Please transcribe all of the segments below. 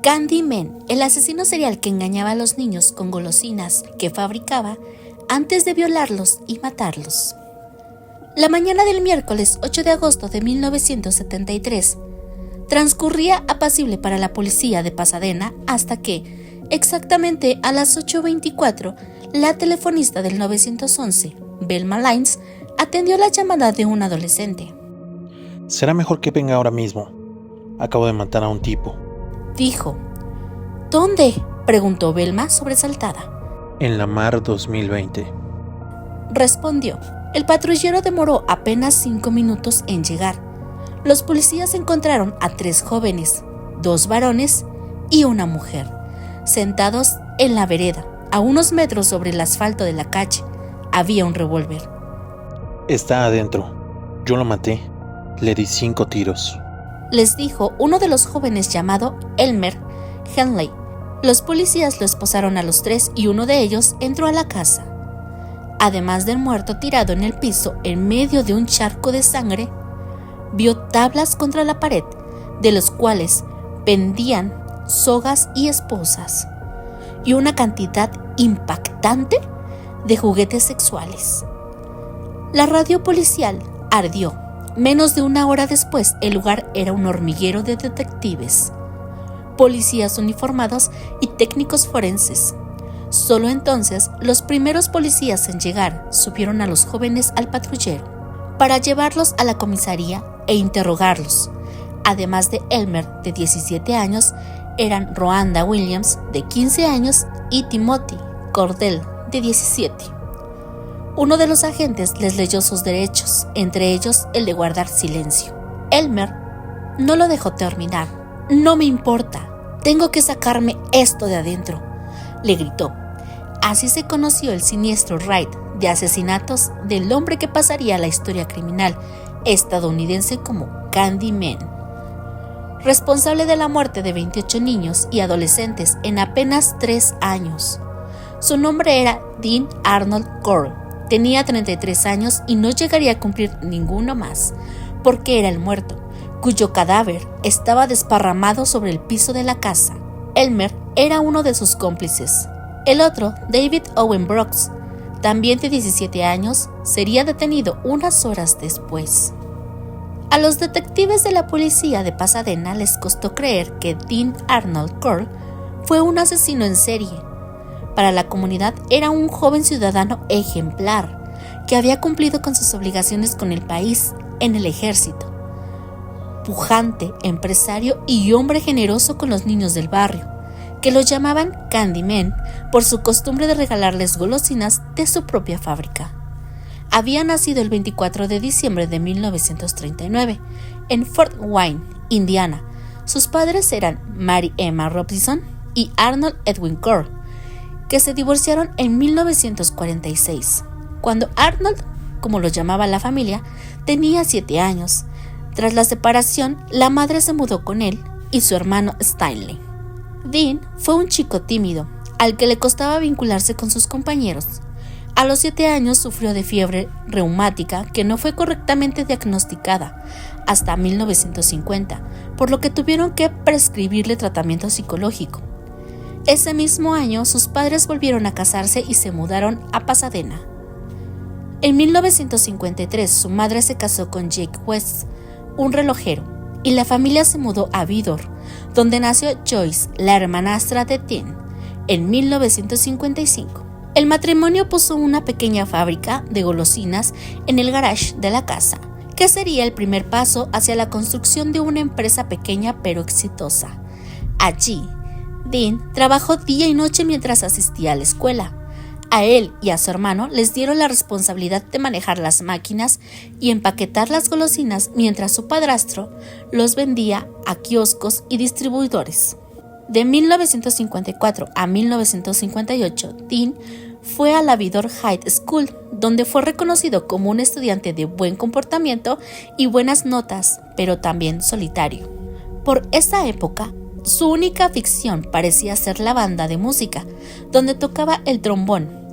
Candyman, el asesino serial que engañaba a los niños con golosinas que fabricaba antes de violarlos y matarlos. La mañana del miércoles 8 de agosto de 1973 transcurría apacible para la policía de Pasadena hasta que, exactamente a las 8:24, la telefonista del 911, Velma Lines, atendió la llamada de un adolescente. Será mejor que venga ahora mismo. Acabo de matar a un tipo, dijo. ¿Dónde?, preguntó Velma sobresaltada. En Lamar 2020, respondió. El patrullero demoró apenas 5 minutos en llegar. Los policías encontraron a 3 jóvenes, 2 varones y una mujer, sentados en la vereda, a unos metros sobre el asfalto de la calle. Había un revólver. Está adentro. Yo lo maté. Le di 5 tiros, les dijo uno de los jóvenes llamado Elmer Henley. Los policías lo esposaron a los 3 y uno de ellos entró a la casa. Además del muerto tirado en el piso en medio de un charco de sangre, vio tablas contra la pared, de los cuales pendían sogas y esposas, y una cantidad impactante de juguetes sexuales. La radio policial ardió. Menos de una hora después, el lugar era un hormiguero de detectives, policías uniformados y técnicos forenses. Solo entonces, los primeros policías en llegar subieron a los jóvenes al patrullero para llevarlos a la comisaría e interrogarlos. Además de Elmer, de 17 años, eran Rhonda Williams, de 15 años, y Timothy Cordell, de 17. Uno de los agentes les leyó sus derechos, entre ellos el de guardar silencio. Elmer no lo dejó terminar. «No me importa, tengo que sacarme esto de adentro», le gritó. Así se conoció el siniestro raid de asesinatos del hombre que pasaría a la historia criminal estadounidense como Candyman, responsable de la muerte de 28 niños y adolescentes en apenas 3 años. Su nombre era Dean Arnold Curl. Tenía 33 años y no llegaría a cumplir ninguno más, porque era el muerto, cuyo cadáver estaba desparramado sobre el piso de la casa. Elmer era uno de sus cómplices. El otro, David Owen Brooks, también de 17 años, sería detenido unas horas después. A los detectives de la policía de Pasadena les costó creer que Dean Arnold Curl fue un asesino en serie. Para la comunidad era un joven ciudadano ejemplar que había cumplido con sus obligaciones con el país en el ejército. Pujante, empresario y hombre generoso con los niños del barrio, que lo llamaban Candyman por su costumbre de regalarles golosinas de su propia fábrica. Había nacido el 24 de diciembre de 1939 en Fort Wayne, Indiana. Sus padres eran Mary Emma Robinson y Arnold Edwin Curl, que se divorciaron en 1946, cuando Arnold, como lo llamaba la familia, tenía 7 años. Tras la separación, la madre se mudó con él y su hermano Stanley. Dean fue un chico tímido, al que le costaba vincularse con sus compañeros. A los 7 años sufrió de fiebre reumática que no fue correctamente diagnosticada hasta 1950, por lo que tuvieron que prescribirle tratamiento psicológico. Ese mismo año, sus padres volvieron a casarse y se mudaron a Pasadena. En 1953, su madre se casó con Jake West, un relojero, y la familia se mudó a Vidor, donde nació Joyce, la hermanastra de Dean, en 1955. El matrimonio puso una pequeña fábrica de golosinas en el garage de la casa, que sería el primer paso hacia la construcción de una empresa pequeña pero exitosa. Allí, Dean trabajó día y noche mientras asistía a la escuela. A él y a su hermano les dieron la responsabilidad de manejar las máquinas y empaquetar las golosinas mientras su padrastro los vendía a kioscos y distribuidores. De 1954 a 1958, Dean fue a la Vidor High School, donde fue reconocido como un estudiante de buen comportamiento y buenas notas, pero también solitario. Por esta época, su única afición parecía ser la banda de música, donde tocaba el trombón.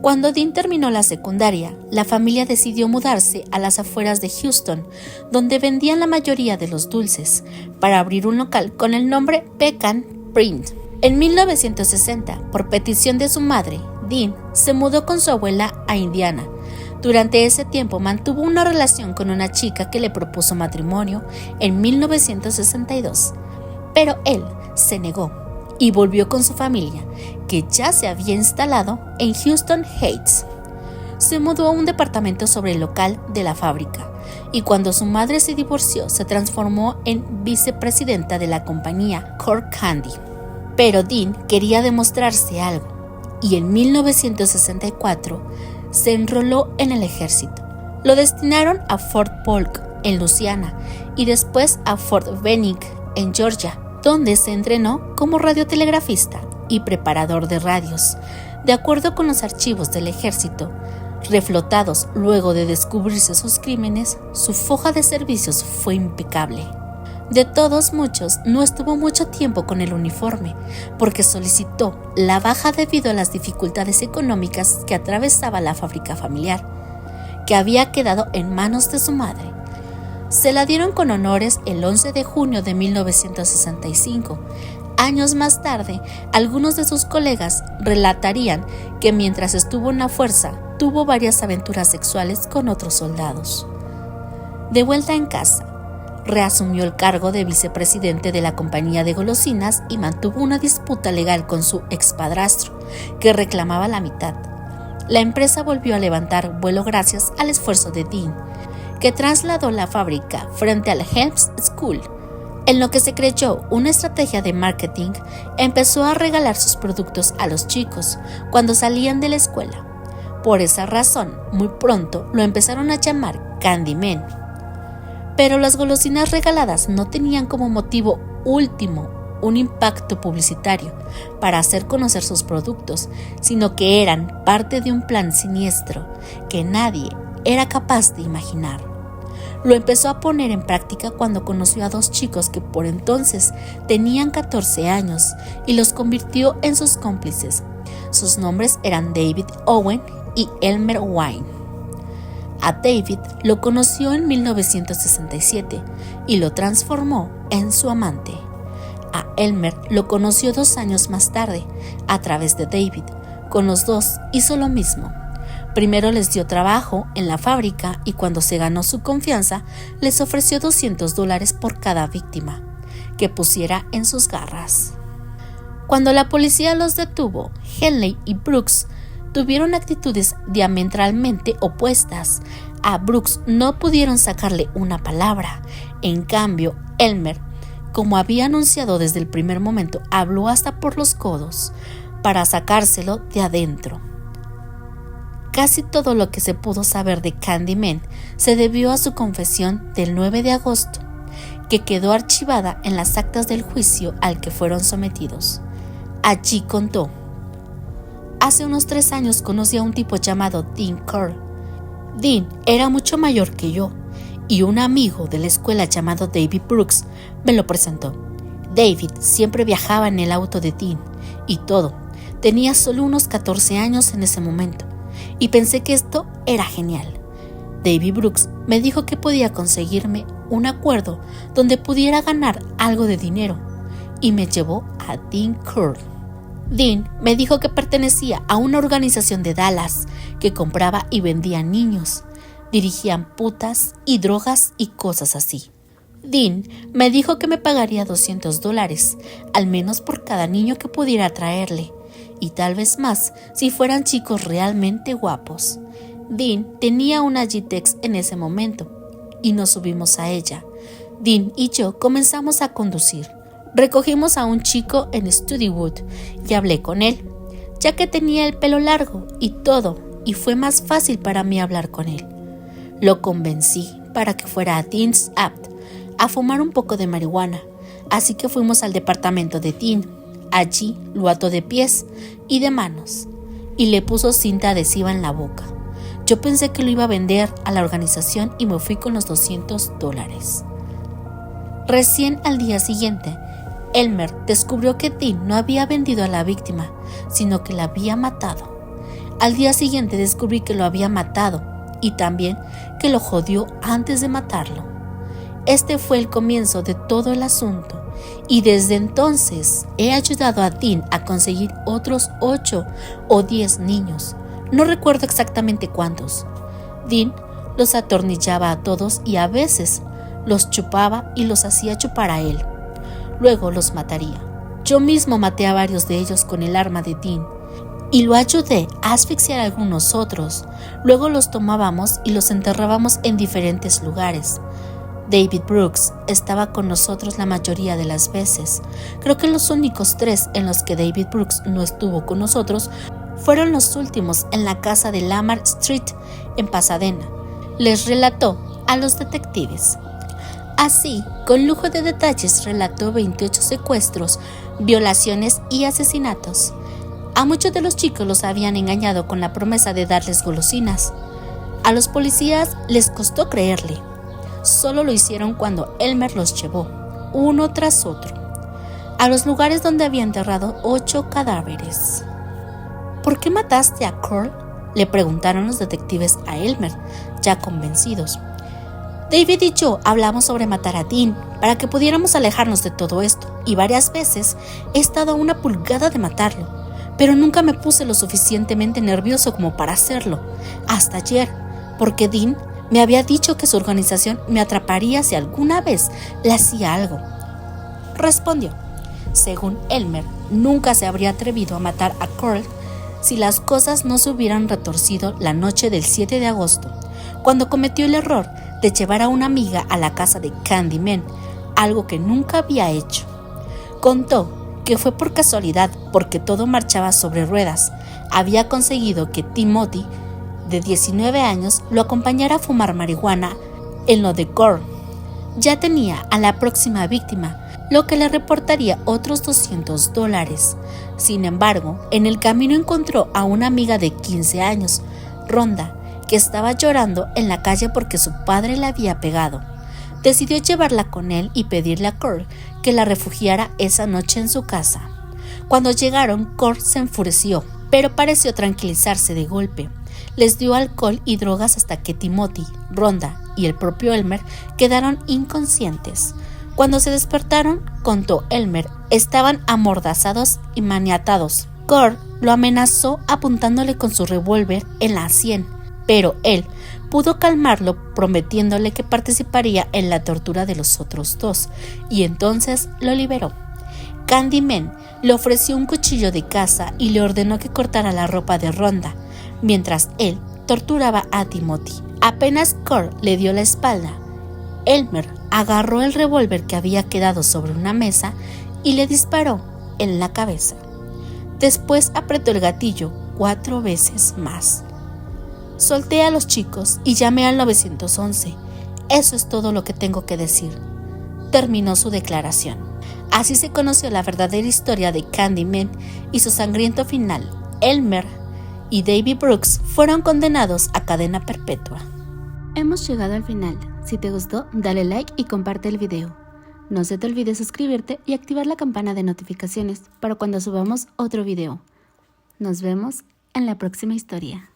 Cuando Dean terminó la secundaria, la familia decidió mudarse a las afueras de Houston, donde vendían la mayoría de los dulces, para abrir un local con el nombre Pecan Brent. En 1960, por petición de su madre, Dean se mudó con su abuela a Indiana. Durante ese tiempo mantuvo una relación con una chica que le propuso matrimonio en 1962, pero él se negó y volvió con su familia, que ya se había instalado en Houston Heights. Se mudó a un departamento sobre el local de la fábrica, y cuando su madre se divorció, se transformó en vicepresidenta de la compañía Core Candy. Pero Dean quería demostrarse algo, y en 1964 se enroló en el ejército. Lo destinaron a Fort Polk, en Luisiana, y después a Fort Benning, en Georgia, donde se entrenó como radiotelegrafista y preparador de radios. De acuerdo con los archivos del ejército, reflotados luego de descubrirse sus crímenes, su foja de servicios fue impecable. De todos muchos, no estuvo mucho tiempo con el uniforme, porque solicitó la baja debido a las dificultades económicas que atravesaba la fábrica familiar, que había quedado en manos de su madre. Se la dieron con honores el 11 de junio de 1965. Años más tarde, algunos de sus colegas relatarían que mientras estuvo en la fuerza, tuvo varias aventuras sexuales con otros soldados. De vuelta en casa, reasumió el cargo de vicepresidente de la compañía de golosinas y mantuvo una disputa legal con su expadrastro, que reclamaba la mitad. La empresa volvió a levantar vuelo gracias al esfuerzo de Dean, que trasladó la fábrica frente al Helms School. En lo que se creyó una estrategia de marketing, empezó a regalar sus productos a los chicos cuando salían de la escuela. Por esa razón, muy pronto lo empezaron a llamar Candyman. Pero las golosinas regaladas no tenían como motivo último un impacto publicitario para hacer conocer sus productos, sino que eran parte de un plan siniestro que nadie era capaz de imaginar. Lo empezó a poner en práctica cuando conoció a dos chicos que por entonces tenían 14 años y los convirtió en sus cómplices. Sus nombres eran David Owen y Elmer Wine. A David lo conoció en 1967 y lo transformó en su amante. A Elmer lo conoció 2 años más tarde a través de David. Con los dos hizo lo mismo. Primero les dio trabajo en la fábrica y cuando se ganó su confianza, les ofreció $200 por cada víctima que pusiera en sus garras. Cuando la policía los detuvo, Henley y Brooks tuvieron actitudes diametralmente opuestas. A Brooks no pudieron sacarle una palabra. En cambio, Elmer, como había anunciado desde el primer momento, habló hasta por los codos para sacárselo de adentro. Casi todo lo que se pudo saber de Candyman se debió a su confesión del 9 de agosto, que quedó archivada en las actas del juicio al que fueron sometidos. Allí contó: hace unos 3 años conocí a un tipo llamado Dean Curl. Dean era mucho mayor que yo, y un amigo de la escuela llamado David Brooks me lo presentó. David siempre viajaba en el auto de Dean, y todo. Tenía solo unos 14 años en ese momento, y pensé que esto era genial. David Brooks me dijo que podía conseguirme un acuerdo donde pudiera ganar algo de dinero, y me llevó a Dean Curl. Dean me dijo que pertenecía a una organización de Dallas que compraba y vendía niños, dirigían putas y drogas y cosas así. Dean me dijo que me pagaría $200, al menos por cada niño que pudiera traerle, y tal vez más si fueran chicos realmente guapos. Dean tenía una G-Tex en ese momento y nos subimos a ella. Dean y yo comenzamos a conducir. Recogimos a un chico en Studywood y hablé con él, ya que tenía el pelo largo y todo, y fue más fácil para mí hablar con él. Lo convencí para que fuera a Dean's Apt a fumar un poco de marihuana, así que fuimos al departamento de Dean. Allí lo ató de pies y de manos y le puso cinta adhesiva en la boca. Yo pensé que lo iba a vender a la organización y me fui con los $200. Recién al día siguiente, Elmer descubrió que Dean no había vendido a la víctima, sino que la había matado. Al día siguiente descubrí que lo había matado y también que lo jodió antes de matarlo. Este fue el comienzo de todo el asunto, y desde entonces he ayudado a Dean a conseguir otros 8 o 10 niños. No recuerdo exactamente cuántos. Dean los atornillaba a todos y a veces los chupaba y los hacía chupar a él. Luego los mataría. Yo mismo maté a varios de ellos con el arma de Dean y lo ayudé a asfixiar a algunos otros. Luego los tomábamos y los enterrábamos en diferentes lugares. David Brooks estaba con nosotros la mayoría de las veces. Creo que los únicos 3 en los que David Brooks no estuvo con nosotros fueron los últimos en la casa de Lamar Street en Pasadena. Les relató a los detectives. Así, con lujo de detalles, relató 28 secuestros, violaciones y asesinatos. A muchos de los chicos los habían engañado con la promesa de darles golosinas. A los policías les costó creerle. Solo lo hicieron cuando Elmer los llevó, uno tras otro, a los lugares donde había enterrado 8 cadáveres. ¿Por qué mataste a Carl?, le preguntaron los detectives a Elmer, ya convencidos. David y yo hablamos sobre matar a Dean para que pudiéramos alejarnos de todo esto, y varias veces he estado a una pulgada de matarlo, pero nunca me puse lo suficientemente nervioso como para hacerlo, hasta ayer, porque Dean me había dicho que su organización me atraparía si alguna vez le hacía algo. Respondió. Según Elmer, nunca se habría atrevido a matar a Carl si las cosas no se hubieran retorcido la noche del 7 de agosto, cuando cometió el error de llevar a una amiga a la casa de Candyman, algo que nunca había hecho. Contó que fue por casualidad, porque todo marchaba sobre ruedas. Había conseguido que Timothy, de 19 años, lo acompañara a fumar marihuana en lo de Gore. Ya tenía a la próxima víctima, lo que le reportaría otros $200. Sin embargo, en el camino encontró a una amiga de 15 años, Rhonda, que estaba llorando en la calle porque su padre la había pegado. Decidió llevarla con él y pedirle a Kurt que la refugiara esa noche en su casa. Cuando llegaron, Kurt se enfureció, pero pareció tranquilizarse de golpe. Les dio alcohol y drogas hasta que Timothy, Rhonda y el propio Elmer quedaron inconscientes. Cuando se despertaron, contó Elmer, estaban amordazados y maniatados. Kurt lo amenazó apuntándole con su revólver en la sien, pero él pudo calmarlo prometiéndole que participaría en la tortura de los otros 2, y entonces lo liberó. Candyman le ofreció un cuchillo de caza y le ordenó que cortara la ropa de Rhonda, mientras él torturaba a Timothy. Apenas Kurt le dio la espalda, Elmer agarró el revólver que había quedado sobre una mesa y le disparó en la cabeza. Después apretó el gatillo 4 veces más. Solté a los chicos y llamé al 911. Eso es todo lo que tengo que decir. Terminó su declaración. Así se conoció la verdadera historia de Candyman y su sangriento final. Elmer y David Brooks fueron condenados a cadena perpetua. Hemos llegado al final. Si te gustó, dale like y comparte el video. No se te olvide suscribirte y activar la campana de notificaciones para cuando subamos otro video. Nos vemos en la próxima historia.